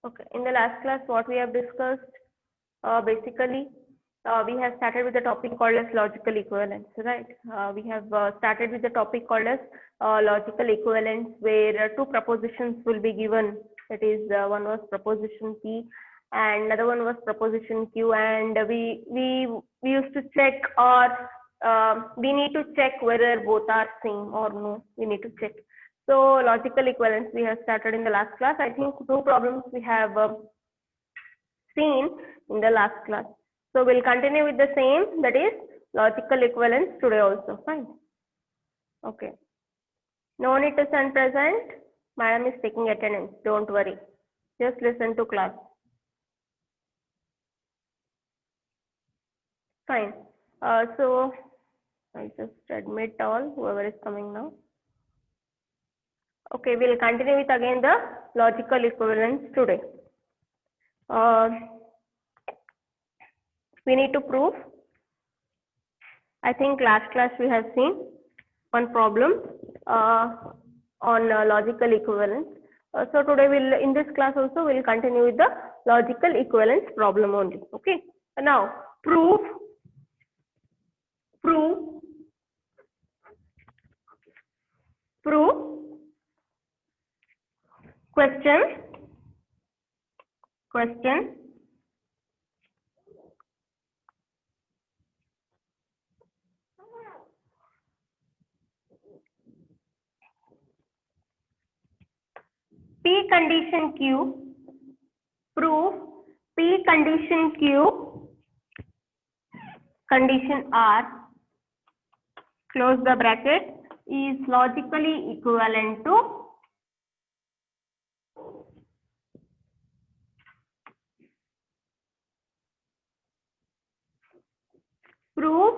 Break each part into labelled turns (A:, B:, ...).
A: Okay, in the last class, what we have discussed, basically, we have started with the topic called as logical equivalence, right? We have started with the topic called as logical equivalence, where two propositions will be given. That is, one was proposition P, and another one was proposition Q, and we used to check, or we need to check whether both are same or no. We need to check. So logical equivalence we have started in the last class. I think two problems we have seen in the last class. So we'll continue with the same, that is logical equivalence today also. Fine. Okay. No need to send present. Madam is taking attendance. Don't worry. Just listen to class. Fine. So I just admit all whoever is coming now. Okay, we'll continue with again the logical equivalence today. We need to prove. I think last class we have seen one problem on logical equivalence. So today we'll, in this class also, we'll continue with the logical equivalence problem only. Okay. Now prove question P condition Q, prove P condition Q, condition R, close the bracket, is logically equivalent to prove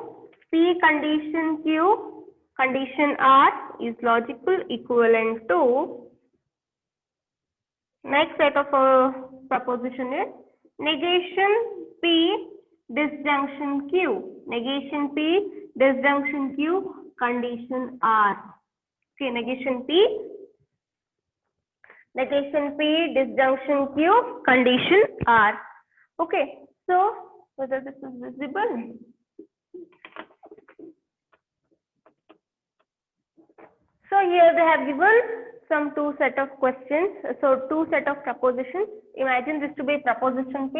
A: P condition Q, condition R is logical equivalent to. Next set of proposition is negation P disjunction Q. Negation P disjunction Q, condition R. Okay, negation P disjunction Q, condition R. Okay, so whether this is visible. So here they have given some two set of questions. So two set of propositions. Imagine this to be proposition P.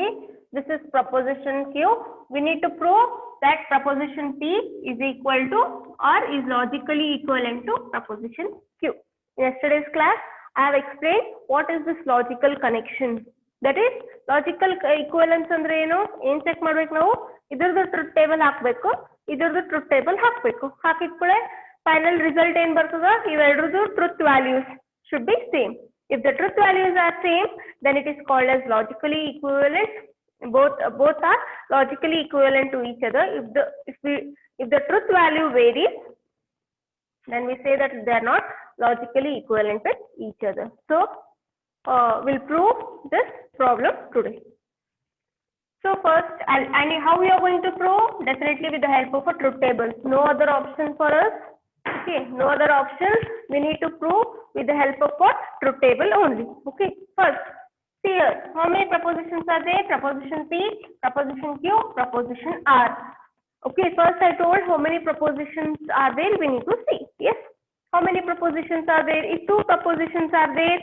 A: This is proposition Q. We need to prove that proposition P is equal to or is logically equivalent to proposition Q. In yesterday's class, I have explained what is this logical connection. That is logical equivalence andre eno ಏನು check ಮಾಡಬೇಕು ನಾವು ಇದರದು truth table ಹಾಕಬೇಕು ಇದರದು truth table ಹಾಕಬೇಕು ಹಾಕಿದ ಕೂಡಲೇ final result ಏನು ಬರ್ತದ ಇವೆರಡರದು truth values should be same. If the truth values are same, then it is called as logically equivalent. Both are logically equivalent to each other. If the truth value varies, then we say that they are not logically equivalent with each other. So we'll prove this problem today. So first, and how we are going to prove? Definitely with the help of a truth table. No other option for us. Okay, no other options. We need to prove with the help of what? Truth table only. Okay, first, see here, how many propositions are there? Proposition P, proposition Q, proposition R. Okay, first I told how many propositions are there, we need to see. Yes, how many propositions are there? If two propositions are there,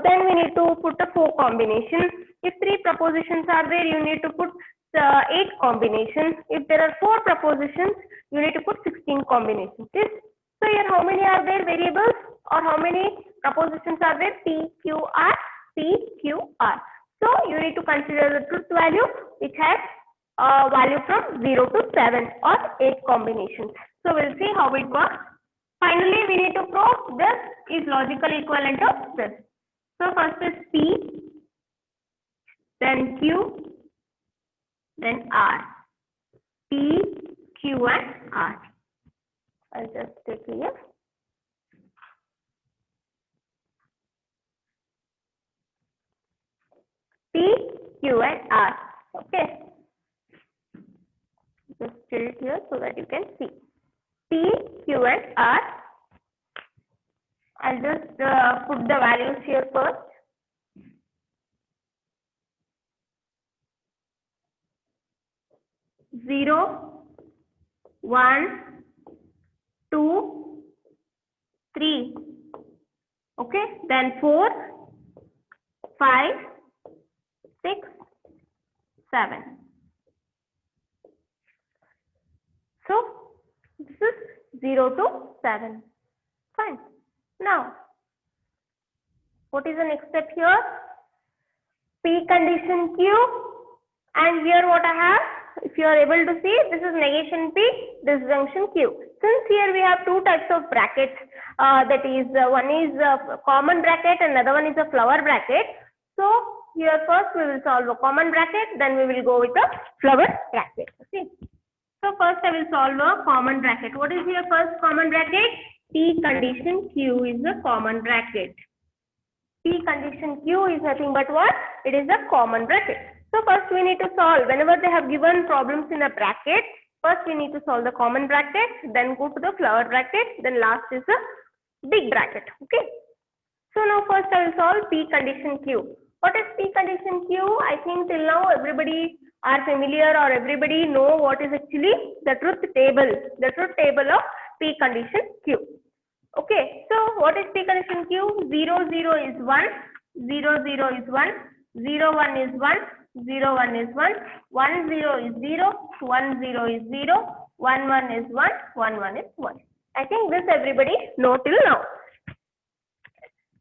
A: then we need to put a 4 combinations. If 3 propositions are there, you need to put 8 combinations. If there are 4 propositions, you need to put 16 combinations. Yes? So here how many are there variables or how many propositions are there? P, Q, R, P, Q, R. So you need to consider the truth value which has value from 0 to 7 or 8 combinations. So we'll see how it works. Finally, we need to prove this is logically equivalent to this. So first is P, then Q, then R. P, Q, and R. I'll just take here. P, Q, and R. Okay. Just fill it here so that you can see. P, Q, and R. I'll just put the values here first. 0, 1, 2, 3. Okay, then 4, 5, 6, 7. So this is 0 to 7. Fine. Now, what is the next step here? P condition Q, and here what I have, if you are able to see, this is negation P, disjunction Q. Since here we have two types of brackets, that is one is a common bracket and another one is a flower bracket. So here first we will solve a common bracket, then we will go with a flower bracket. Okay. So first I will solve a common bracket. What is here first common bracket? P condition Q is a common bracket. P condition Q is nothing but what? It is a common bracket. So first we need to solve, whenever they have given problems in a bracket, first we need to solve the common bracket, then go to the flower bracket, then last is the big bracket. Okay. So now first I will solve P condition Q. What is P condition Q? I think till now everybody are familiar or everybody know what is actually the truth table of P condition Q. Okay, so what is P condition Q? 0, 0 is 1, 0, 0 is 1, 0, 1 is 1, 0, 1 is 1, 1, 0 is 0, 1, 0 is 0, 1, 1 is 1, 1, 1 is 1. I think this everybody know till now.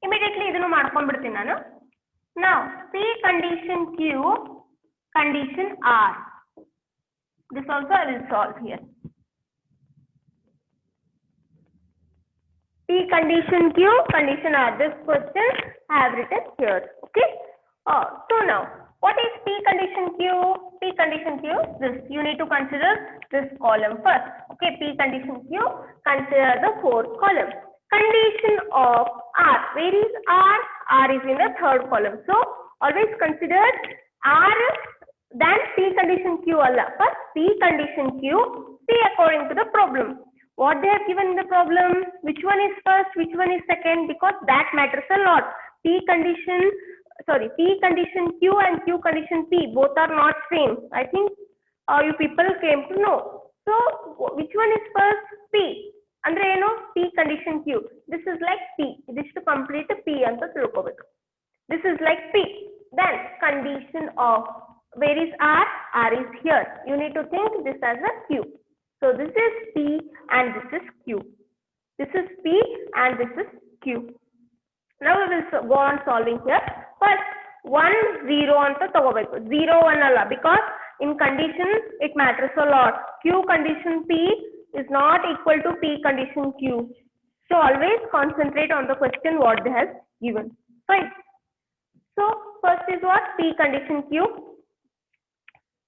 A: Immediately idನ್ನು ಮಾಡ್ಕೊಂಡ್ಬಿಡ್ತೀನಿ ನಾನು. Now P condition Q, condition R. This also I will solve here. P condition Q, condition R. This question I have written here. Okay. So now, what is P condition Q? P condition Q, this you need to consider this column first. Okay, P condition Q, consider the fourth column. Condition of R. Where is R? R is in the third column. So always consider R than P condition Q. First P condition Q, see according to the problem. What they have given in the problem, which one is first, which one is second, because that matters a lot. P condition Q and Q condition P, both are not same. I think you people came to know. So which one is first? P. Andre you know, P condition Q. This is like P. This to complete the P anta tilkobeku. This is like P. Then condition of, where is R? R is here. You need to think this as a Q. So this is P and this is Q. This is P and this is Q. Now we will go on solving here. First 1, 0 anta tagobeku. 0, 1 alla, because in condition it matters a lot. Q condition P is not equal to P condition Q. So always concentrate on the question what they have given. Fine. So first is what? P condition Q.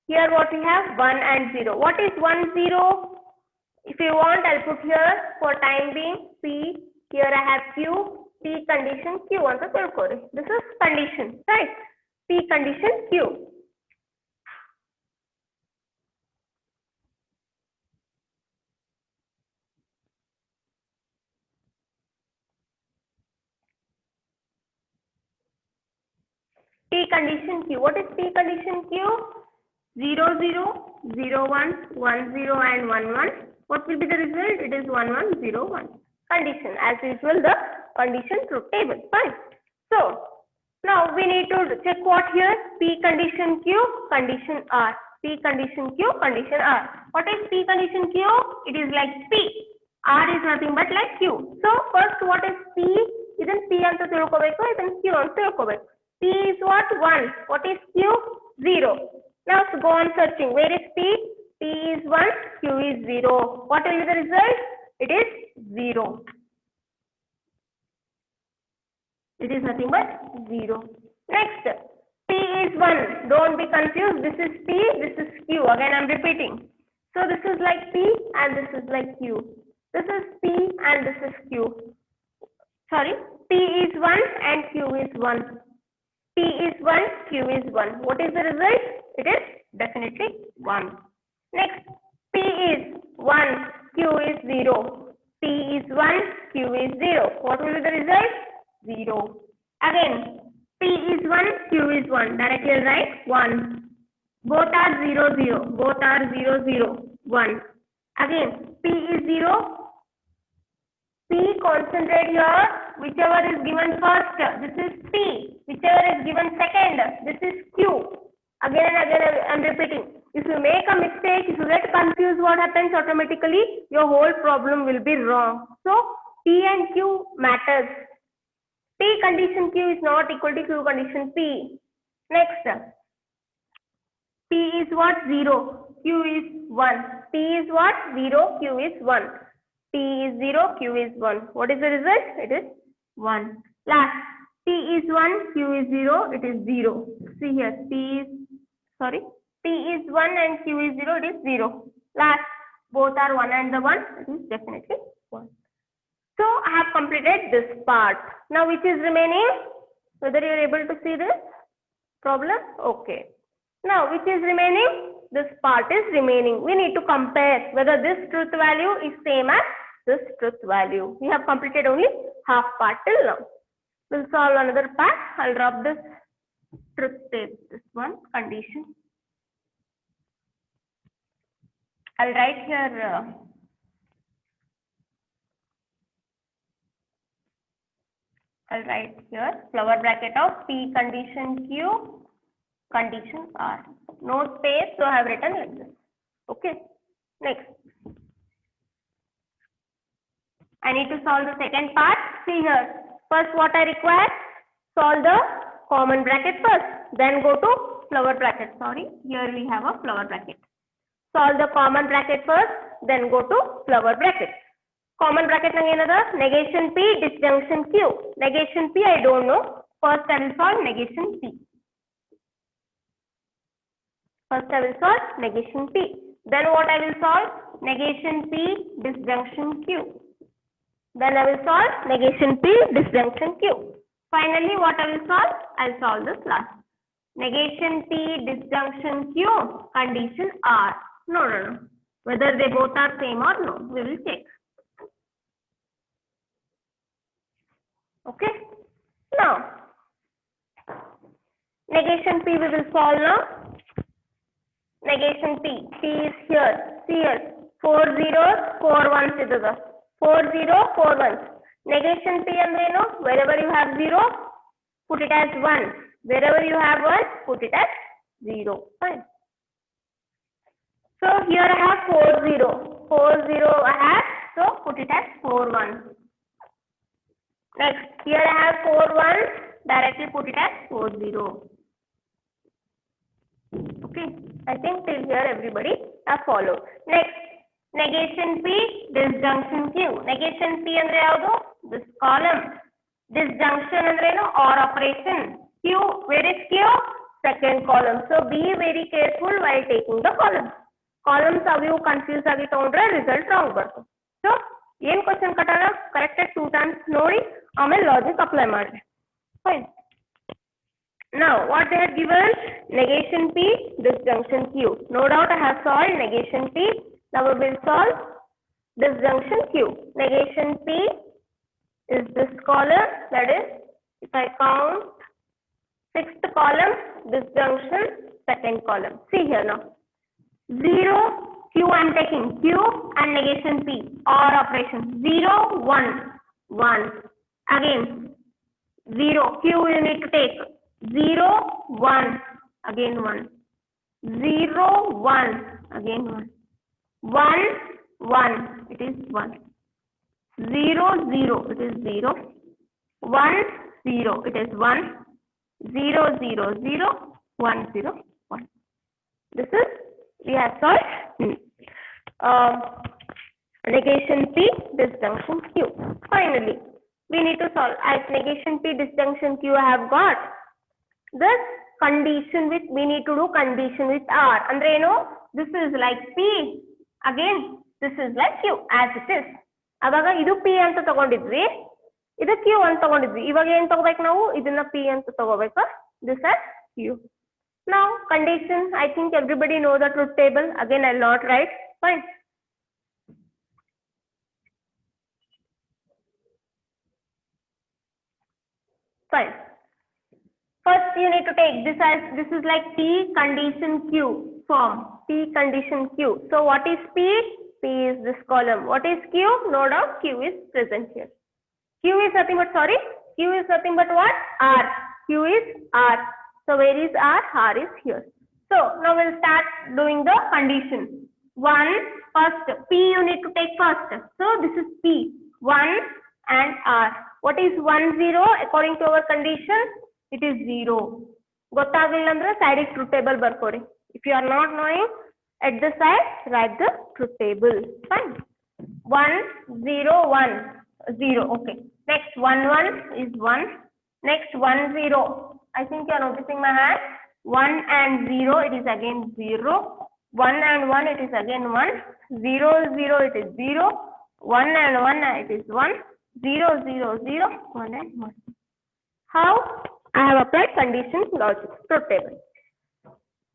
A: Here what we have 1 and 0. What is 1, 0? If you want, I'll put here for time being P. Here I have Q. P condition Q. This is condition, right? P condition Q. P condition Q. What is P condition Q? 0, 0, 0, 1, 1, 0 and 1, 1. What will be the result? It is 1, 1, 0, 1. Condition. As usual, the condition truth table. Fine. So, now we need to check what here? P condition Q, condition R. P condition Q, condition R. What is P condition Q? It is like P. R is nothing but like Q. So, first what is P? Isn't P anta tilkobeku, isn't Q anta tilkobeku. P is what? 1. What is Q? 0. Now go on searching. Where is P? P is 1, Q is 0. What will be the result? It is 0. It is nothing but 0. Next, P is 1. Don't be confused. This is P, this is Q. Again, I am repeating. So this is like P and this is like Q. This is P and this is Q. Sorry, P is 1 and Q is 1. P is 1, Q is 1. What is the result? It is definitely 1. Next, P is 1, Q is 0. P is 1, Q is 0. What will be the result? 0. Again, P is 1, Q is 1. Directly I'll write 1. both are 0 0, both are 0 0 1. Again P is 0, P concentrate here, whichever is given first, this is P, whichever is given second, this is Q. Again and again I am repeating. If you make a mistake, if you get confused, what happens automatically? Your whole problem will be wrong. So P and Q matters. P condition Q is not equal to Q condition P. Next, P is what? 0. Q is 1. P is what? 0. Q is 1. P is 0. Q is 1. What is the result? It is 1. Last, P is 1. Q is 0. It is 0. See here. P is 1 and Q is 0. It is 0. Last, both are 1 and the 1. It is definitely 1. So I have completed this part. Now which is remaining? Whether you are able to see this problem? Okay. Now which is remaining? This part is remaining. We need to compare whether this truth value is same as this truth value. We have completed only half part till now. We'll solve another part. I'll drop this truth table, this one condition. I'll write here flower bracket of P condition Q condition R. No space, so I have written like this. Okay. Next, I need to solve the second part. See here. First, what I require? Solve the common bracket first. Then go to flower bracket. Sorry, here we have a flower bracket. Solve the common bracket first. Then go to flower bracket. Common bracket negation P, disjunction Q. Negation P I don't know. First I will solve negation P. Then what I will solve? Negation P, disjunction Q. Then I will solve negation P, disjunction Q. Finally, what I will solve? I will solve this last. Negation P, disjunction Q, condition R. No. Whether they both are same or no, we will check. Okay. Now, negation P we will solve now. Negation P. P is here. See here. 4 zeros, 4 ones is the 4 0, 4 ones. Negation P and wherever you have 0, put it as 1. Wherever you have 1, put it as 0. Fine. So here I have 4 0. 4 0 I have, so put it as 4 1. Next, here I have 4 1, directly put it as 4 0. Okay, I think till here everybody have followed. Next, negation P, disjunction Q. Negation P andre yavadu? This column. Disjunction andre OR operation. Q, where is Q? Second column. So be very careful while taking the columns. Columns avu confuse agi tondre result wrong bartu. So ಏನು question ಕಟ್ಟಾಗ ಕರೆಕ್ಟಾಗಿ 2 times ನೋಡಿ ಆಮೇಲೆ logic apply ಮಾಡಿ. Fine. Now what they have given? Negation P, disjunction Q. No doubt I have solved negation P. Now we will solve disjunction Q. Negation P is this column, that is, if I count 6th column, disjunction second column. See here now. 0 Q I am taking Q and negation P OR operation. 0 1 1. Again 0 Q you need to take 0 1 again 1. 0 1 again 1. 1 1 it is 1. 0 0 it is 0. 1 0 it is 1. 0 0 0 1 0 1. This is we have solved negation P, disjunction Q. Finally, we need to solve as negation P, disjunction Q I have got. This condition with, we need to do condition with R. Andre this is like P. Again, this is like Q as it is. Avaga idu P anta tagondidvi, idu Q anta tagondidvi. Ivaga ಏನು ತಗೋಬೇಕು ನಾವು ಇದನ್ನ P ಅಂತ ತಗೋಬೇಕು. This as Q. Now condition, I think everybody know the truth table. Again I'll not write. Fine. Fine. First, you need to take this as this is like P condition Q form. P condition Q. So what is P? P is this column. What is Q? No doubt Q is present here. Q is nothing but Q is nothing but what? R. Q is R. So where is R? R is here. So now we'll start doing the condition. First P you need to take first. So this is P. 1 and R. What is 1 0 according to our condition? It is 0. ಗೊತ್ತಾಗಲಿಲ್ಲ ಅಂದ್ರೆ side ಗೆ truth table ಬರ್ಕೋರಿ. If you are not knowing, at the side write the truth table. Fine. 1 0 1 0. Okay. Next 1 1 is 1. Next 1 0. I think you are noticing my hand. 1 and 0 it is again 0. 1 and 1 it is again 1. 0 0 it is 0. 1 and 1 it is 1. 0 0 0 1 and 1. How? I have applied condition logic truth table.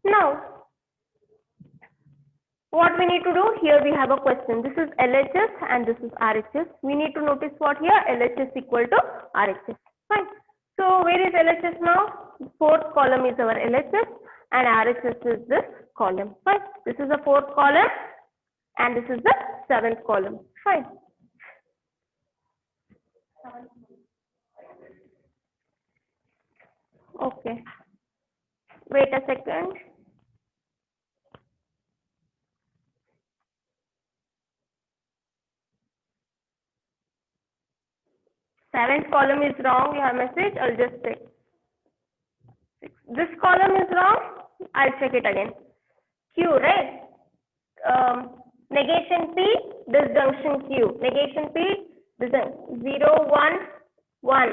A: Now, what we need to do here, we have a question. This is LHS and this is RHS. We need to notice what here? LHS equal to RHS. Fine. So where is LHS now? Fourth column is our LHS and RHS is this column. Fine. This is the fourth column and this is the seventh column. Fine. Okay. Wait a second. Seventh column is wrong. You have message. I'll just check. This column is wrong. I'll check it again. Q, right? Negation P, disjunction Q. Negation P, disjunction 0 1 1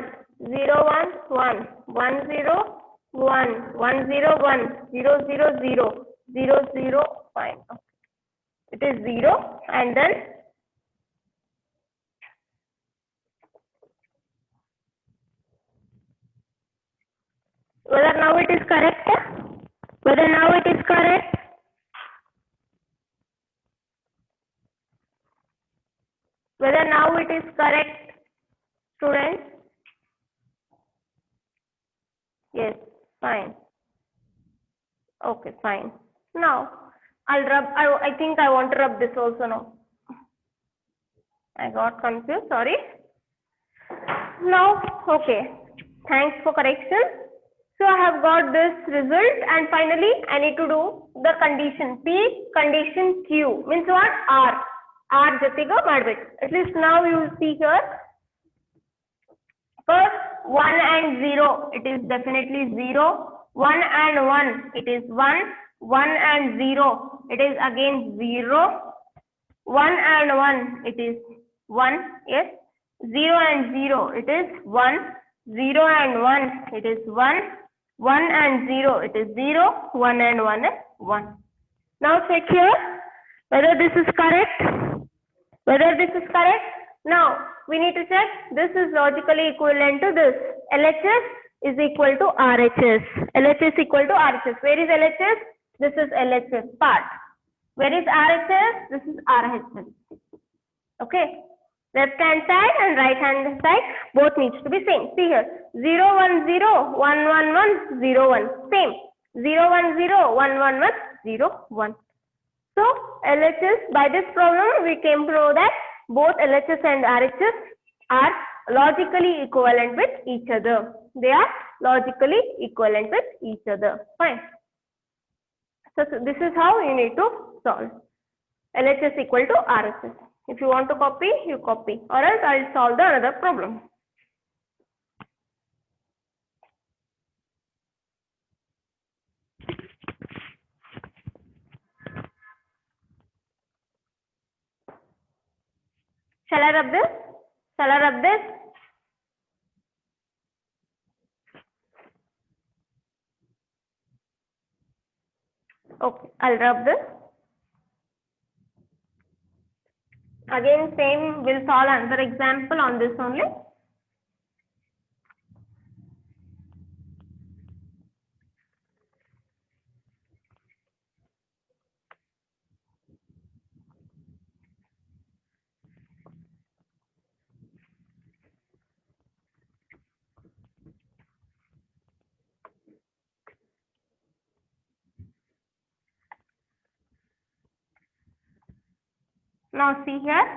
A: 0 1 1 1 0 1 1 0 1 0 0 0 0 0. Fine. It is 0 and then whether now it is correct? Whether now it is correct? Whether now it is correct, students? Yes, fine. Okay, fine. Now, I'll rub, I think I want to rub this also now. I got confused, sorry. Now, okay. Thanks for correction. So I have got this result and finally I need to do the condition P condition Q means what? R jatiga madbek. At least now you will see here. First 1 and 0 it is definitely 0. 1 and 1 it is 1. 1 and 0 it is again 0. 1 and 1 it is 1. Yes. 0 and 0 it is 1. 0 and 1 it is 1. 1 and 0 it is 0. 1 and 1 is 1. Now check here whether this is correct. Whether this is correct. Now we need to check this is logically equivalent to this. LHS is equal to RHS. LHS equal to RHS. Where is LHS? This is LHS part. Where is RHS? This is RHS. Okay. Left hand side and right hand side both needs to be same. See here 0 1 0 1 1 1 0 1 same 0 1 0 1 1 1 0 1. So LHS by this problem we came to know that both LHS and RHS are logically equivalent with each other. They are logically equivalent with each other. Fine. So this is how you need to solve. LHS equal to RHS. If you want to copy, you copy, or else I'll solve the another problem. Shall I rub this? Shall I rub this? Okay, I'll rub this. Again, same, we'll solve another example on this only. Now see here,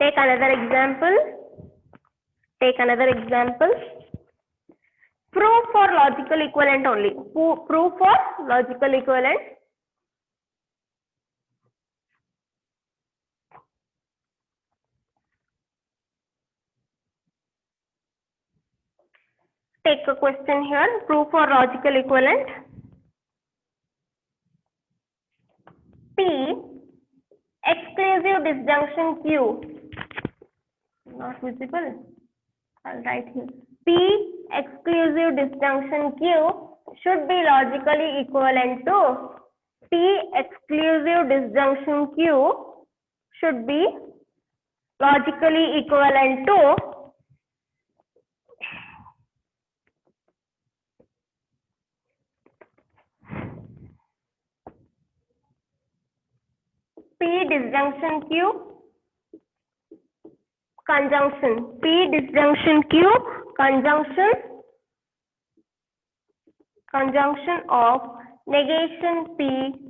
A: take another example. Proof for logical equivalent only. Proof for logical equivalent. Take a question here. Proof for logical equivalent. P exclusive disjunction Q. Not visible. I'll write here. P exclusive disjunction Q should be logically equivalent to P exclusive disjunction Q should be logically equivalent to P disjunction Q conjunction. P disjunction Q conjunction of negation P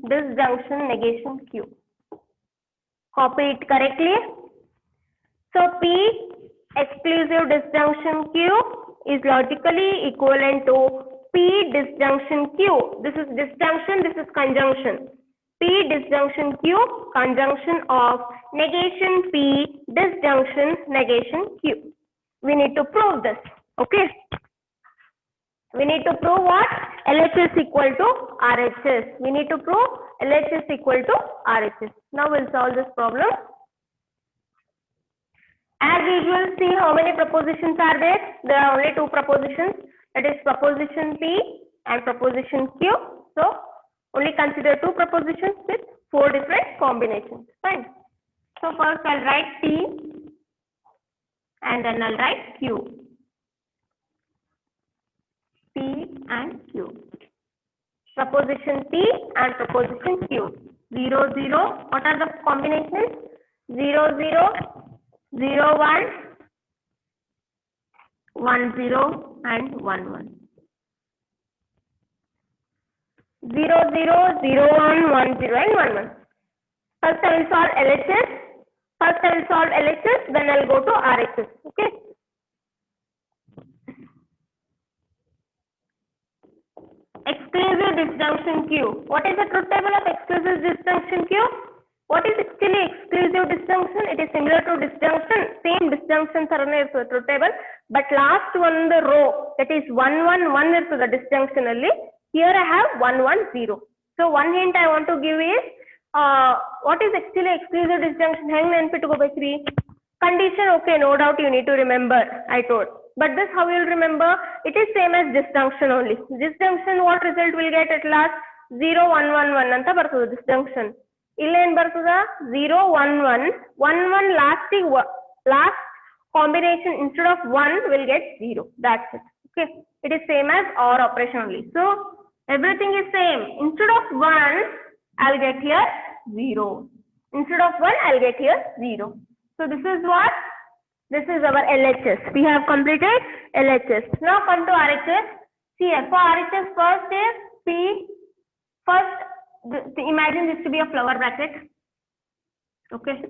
A: disjunction negation Q. Copy it correctly. So P exclusive disjunction Q is logically equivalent to P disjunction Q. This is disjunction, this is conjunction. P disjunction Q conjunction of negation P disjunction negation Q. We need to prove this. Okay. We need to prove what? LHS equal to RHS. We need to prove LHS equal to RHS. Now we'll solve this problem. As usual, see how many propositions are there. There are only two propositions. That is proposition P and proposition Q. So only consider two propositions with four different combinations. Fine. So first I'll write P and then I'll write Q. P and Q. Proposition P and proposition Q. 0, 0. What are the combinations? 0, 0, 0, 1, 1, 0 and 1, 1. 0, 0, 0, 1, 1, 0 and 1, 1. First I will solve LHS. Then I will go to RHS. Okay. Exclusive disjunction Q. What is the truth table of exclusive disjunction Q? What is actually exclusive disjunction? It is similar to disjunction. Same disjunction is the truth table. But last one the row, that is 1, 1, 1 is the disjunction only. Here I have 1, 1, 0. So one hint I want to give is what is actually exclusive disjunction? Hang NP to go by 3. Condition, okay, no doubt you need to remember, I told. But this how you will remember? It is same as disjunction only. Disjunction, what result will get at last? 0, 1, 1, 1 anta bartuda disjunction. Illa en bartuda 0, 1, 1. 1, 1 last combination instead of 1 will get 0. That's it. Okay. It is same as OR operation only. So everything is same. Instead of 1, I'll get here 0. Instead of 1, I'll get here 0. So this is what? This is our LHS. We have completed LHS. Now come to RHS. See here, for RHS first is P. First, imagine this to be a flower bracket. Okay.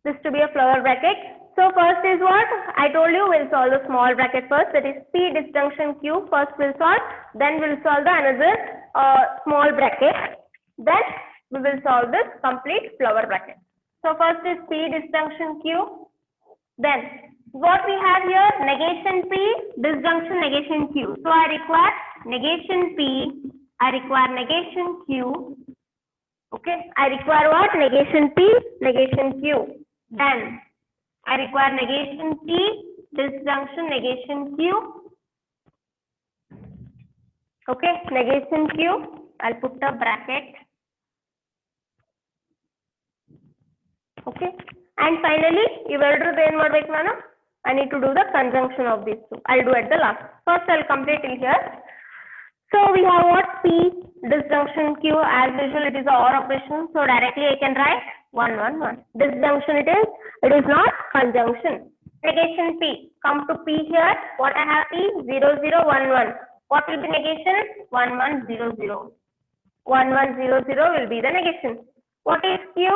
A: This to be a flower bracket. So first is what? I told you we'll solve the small bracket first. That is P disjunction Q. First we'll solve. Then we'll solve the another small bracket. Then we will solve this complete flower bracket. So first is P disjunction Q. Then what we have here? Negation P, disjunction negation Q. So I require negation P. I require negation Q. Okay. I require what? Negation P, negation Q. Then I require negation P, disjunction negation Q. Okay. Negation Q. I'll put a bracket. Okay. And finally, I need to do the conjunction of these two. I'll do at the last. First, I'll complete it here. So we have what? P disjunction Q. As usual, it is the OR operation. So directly I can write 1, 1, 1. Disjunction it is. It is not conjunction. Negation P. Come to P here. What I have P? 0, 0, 1, 1. What will be negation? 1, 1, 0, 0. 1 1 0 0 will be the negation. What is Q?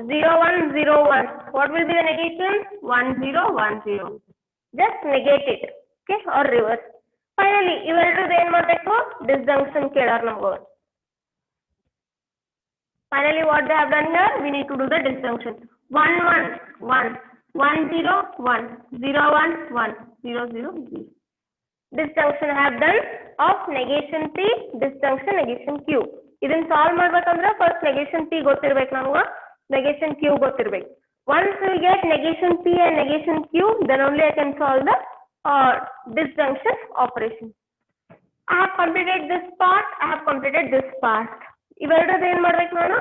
A: 0 1 0 1. What will be the negation? 1 0 1 0. Just negate it, okay, or reverse. Finally, ಇವೆರಡರದ್ದು ಏನು ಮಾಡಬೇಕು? Disjunction ಕೇಳಾರ ನಮಗ. Finally, what they have done here? We need to do the disjunction. 1 1 1 1 0 1 0 1 1 0 0 0. Disjunction have done of negation P, disjunction negation Q. ಇದನ್ನ solve ಮಾಡ್ಬೇಕಂದ್ರೆ first negation P ಗೊತ್ತಿರ್ಬೇಕು ನಮ್ಗೆ, negation Q ಗೊತ್ತಿರ್ಬೇಕು. Once we get negation P and negation Q, then only I can solve the disjunction operation. I have completed this part. I have completed this part. ಇವೆರಡರದ್ದು ಏನು ಮಾಡ್ಬೇಕು ನಾನು?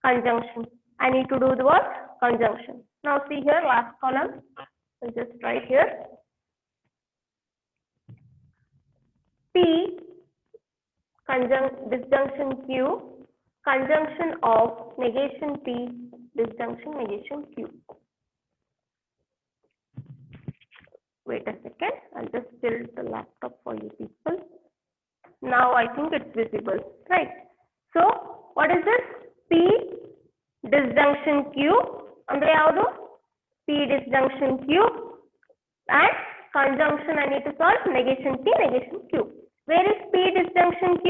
A: Conjunction. I need to do the what? Conjunction. Now see here, last column. I'll just write here. P disjunction Q, conjunction of negation P, disjunction negation Q. Wait a second, I'll just tilt the laptop for you people. Now I think it's visible, right? So what is this? P disjunction Q andre yavadu? P disjunction Q and conjunction I need to solve negation P, negation Q. Where is P disjunction Q?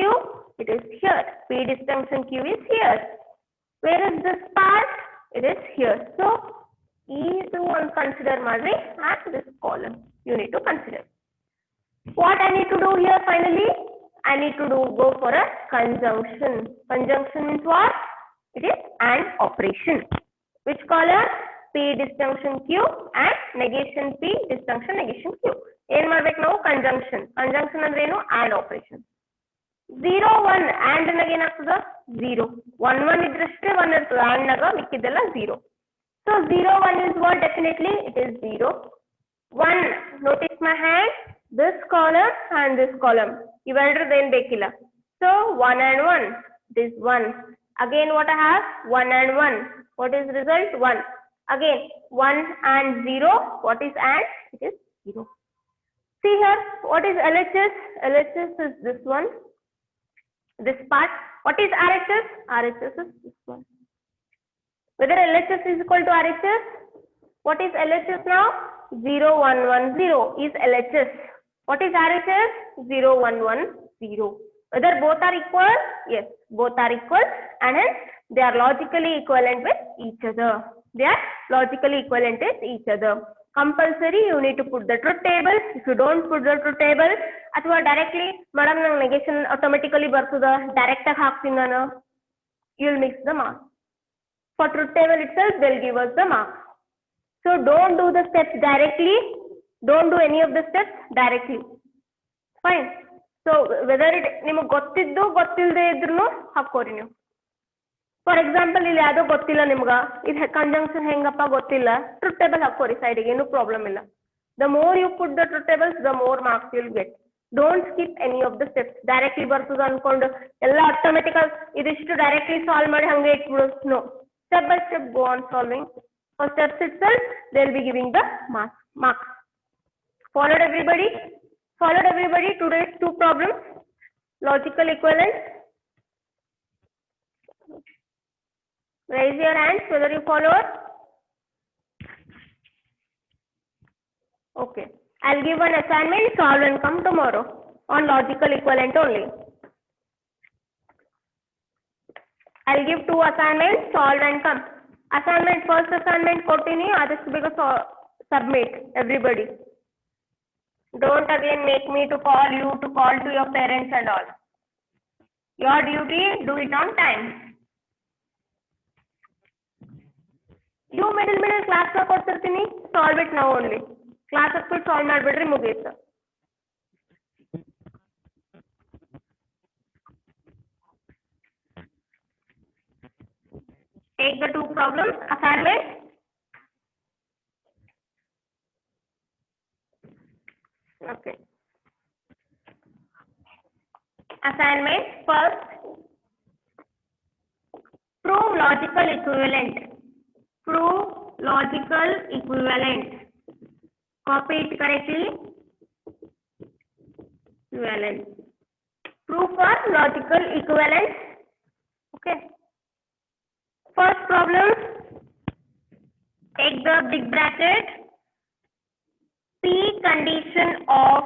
A: It is here. P disjunction Q is here. Where is this part? It is here. So, these one consider madri and this column you need to consider. What I need to do here finally? I need to go for a conjunction. Conjunction means what? It is AND operation. Which column? P disjunction Q and negation P disjunction negation Q. ಏನು ಮಾಡ್ಬೇಕು ನಾವು? Conjunction. Conjunction ಅಂದ್ರೆ ಏನು? Add operation. 0 1 and ನಾಗ ಏನಾಗ್ತದ? 0 1 1 ಇದ್ರಷ್ಟೇ 1 ಇರ್ತದ, and ನಾಗ ಮಿಕ್ಕಿದ್ದೆಲ್ಲ 0. So 0 1 is what? Definitely it is 0 1. Notice my hand, this column and this column ಇವೆರಡರದ್ದು ಏನು ಬೇಕಿಲ್ಲ. So 1 and 1, it is 1. Again what I have? 1 and 1. What is result? 1. Again 1 and 0. What is AND? It is 0. See here, what is LHS? LHS is this one, this part. What is RHS? RHS is this one. Whether LHS is equal to RHS? What is LHS now? 0 1 1 0 is LHS. What is RHS? 0 1 1 0. Whether both are equal? Yes, both are equal, and hence they are logically equivalent with each other. They are logically equivalent with each other. Compulsory you need to put the truth table. If you don't put the truth table, ಅಥವಾ directly madam nang negation automatically ಬರ್ತದ, direct ಆಗಿ ಹಾಕ್ತೀನಿ ನಾನು, you will miss the mark. For truth table itself they'll give us the mark. So don't do the steps directly, don't do any of the steps directly. Fine. So whether it ನಿಮಗೆ ಗೊತ್ತಿದ್ದು ಗೊತ್ತಿಲ್ಲದೆ ಇದ್ರೂ ಹಾಕೋರಿ ನೀವು. For example ಇಲ್ಲಿ ಯಾವುದೋ ಗೊತ್ತಿಲ್ಲ ನಿಮ್ಗೆ, ಇದು ಕಂಜಂಕ್ಷನ್ ಹೆಂಗಪ್ಪ ಗೊತ್ತಿಲ್ಲ, ಟ್ರೂತ್ ಟೇಬಲ್ ಹಾಕೋರಿ ಸೈಡಿಗೆ, ಏನು ಪ್ರಾಬ್ಲಮ್ ಇಲ್ಲ. The more you put the truth tables the more marks will get. Don't skip any of the steps. Directly ಬರ್ತದ ಅನ್ಕೊಂಡು ಎಲ್ಲ ಆಟೋಮೆಟಿಕಲ್ ಇದಿಷ್ಟು ಡೈರೆಕ್ಟ್ಲಿ ಸಾಲ್ವ್ ಮಾಡಿ ಹಂಗೆ ಇಟ್ಬಿಡು. No, step by step go on solving. For steps itself they will be giving the marks. Followed everybody? Followed everybody today's two problems? Logical equivalence. Raise your hands whether you followed. Okay, I'll give one assignment, solve and come tomorrow on logical equivalent only. I'll give two assignments, solve and come. Assignment, first assignment continue, others because submit everybody. Don't again make me to call you to call to your parents and all. Your duty, do it on time. You middle class na ಕೊಡ್ತಿರ್ತೀನಿ, solve it now only. Class up solve ಮಾಡ್ಬಿಡ್ರಿ, ಮುಗೀತು. Take the two problems, assignment. Okay. Assignment first. Prove logical equivalent. Prove logical equivalent. Copy it correctly. Equivalent. Proof for logical equivalence. First problem, take the big bracket, P condition of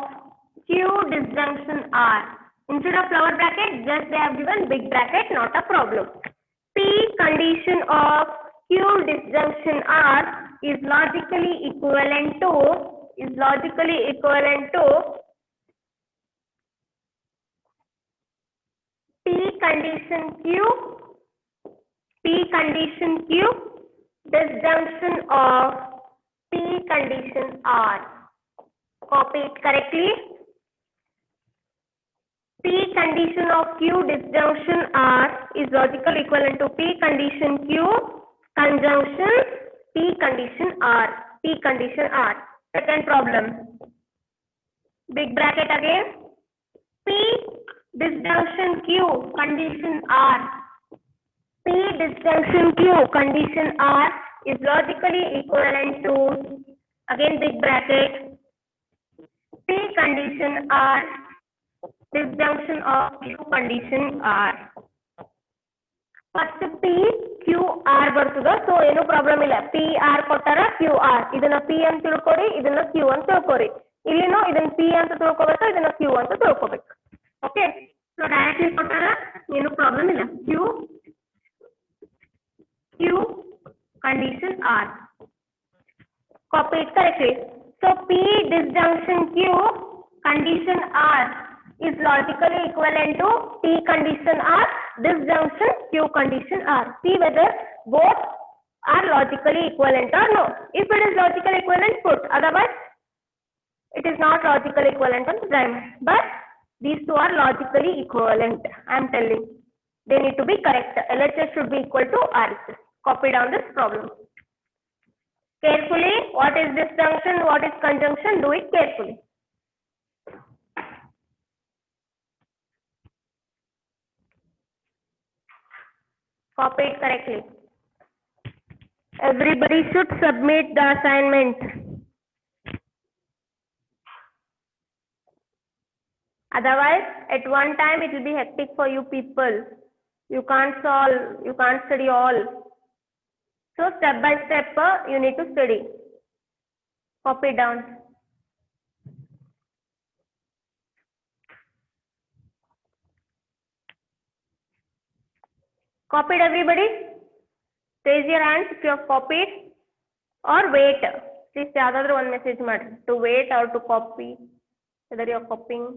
A: Q disjunction R. Instead of flower bracket, just they have given big bracket, not a problem. P condition of Q disjunction R is logically equivalent to P condition Q disjunction of P condition R. Copy it correctly. P condition of Q disjunction R is logically equivalent to P condition Q conjunction P condition R. P condition R. Second problem. Big bracket again. P disjunction Q condition R. P disjunction Q condition R is logically equivalent to, again big bracket, P condition R disjunction of Q condition R. First P Q R ಬರ್ತದ. So ಏನು problem ಇಲ್ಲ. P R ಕೊಟ್ಟಾರ Q R, ಇದನ್ನ P ಅಂತ ತಿಳ್ಕೊರಿ, ಇದನ್ನ Q ಅಂತ ತಿಳ್ಕೊರಿ. ಇಲ್ಲಿನೂ ಇದನ್ನ P ಅಂತ ತಿಳ್ಕೊಬೇಕು, ಇದನ್ನ Q ಅಂತ ತಿಳ್ಕೊಬೇಕು. ಓಕೆ, ಸೊ ಡೈರೆಕ್ಟ್ಲಿ ಕೊಟ್ಟಾರ, ಏನು ಪ್ರಾಬ್ಲಮ್ ಇಲ್ಲ. Q condition R. Copy it correctly. So P disjunction Q condition R is logically equivalent to P condition R disjunction Q condition R. See whether both are logically equivalent or no. If it is logically equivalent, put. Otherwise, it is not logically equivalent on prime. But these two are logically equivalent. I am telling. They need to be correct. LHS should be equal to RHS. Copy down this problem. Carefully, what is disjunction, what is conjunction, do it carefully. Copy it correctly. Everybody should submit the assignment. Otherwise, at one time it will be hectic for you people. You can't solve, you can't study all. So step by step, you need to study. Copy it down. Copied everybody? Raise your hands if you have copied, or wait. Please yadadru one message ಮಾಡಿ, to wait or to copy, whether you are copying.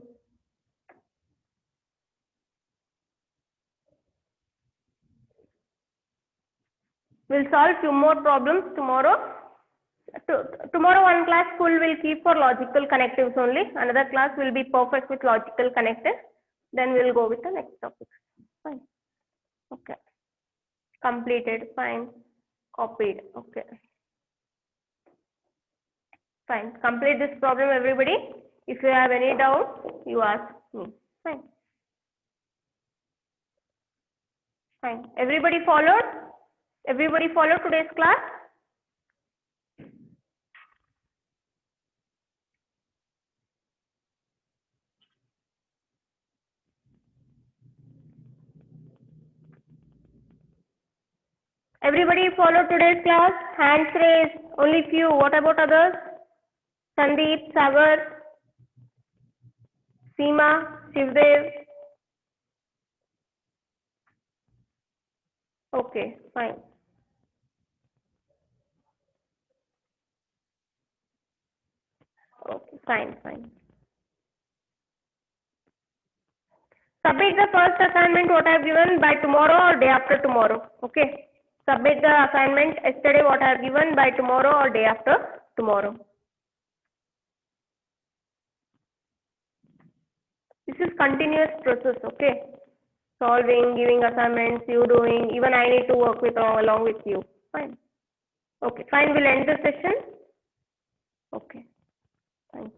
A: We'll solve few more problems tomorrow. Tomorrow one class full will keep for logical connectives only. Another class will be perfect with logical connectives. Then we'll go with the next topic. Fine. Okay. Completed. Fine. Copied. Okay. Fine. Complete this problem, everybody. If you have any doubt, you ask me. Fine. Fine. Everybody followed? Everybody followed today's class? Everybody follow today's class? Hands raised. Only few. What about others? Sandeep, Sagar, Seema, Shivdev. Okay, fine. Okay, fine. Submit the first assignment what I have given by tomorrow or day after tomorrow. Okay. Submit the assignment yesterday what I have given by tomorrow or day after tomorrow. This is continuous process. Okay. Solving, giving assignments, you doing. Even I need to work with along with you. Fine. Okay. Fine. We'll end the session. Okay. Fine.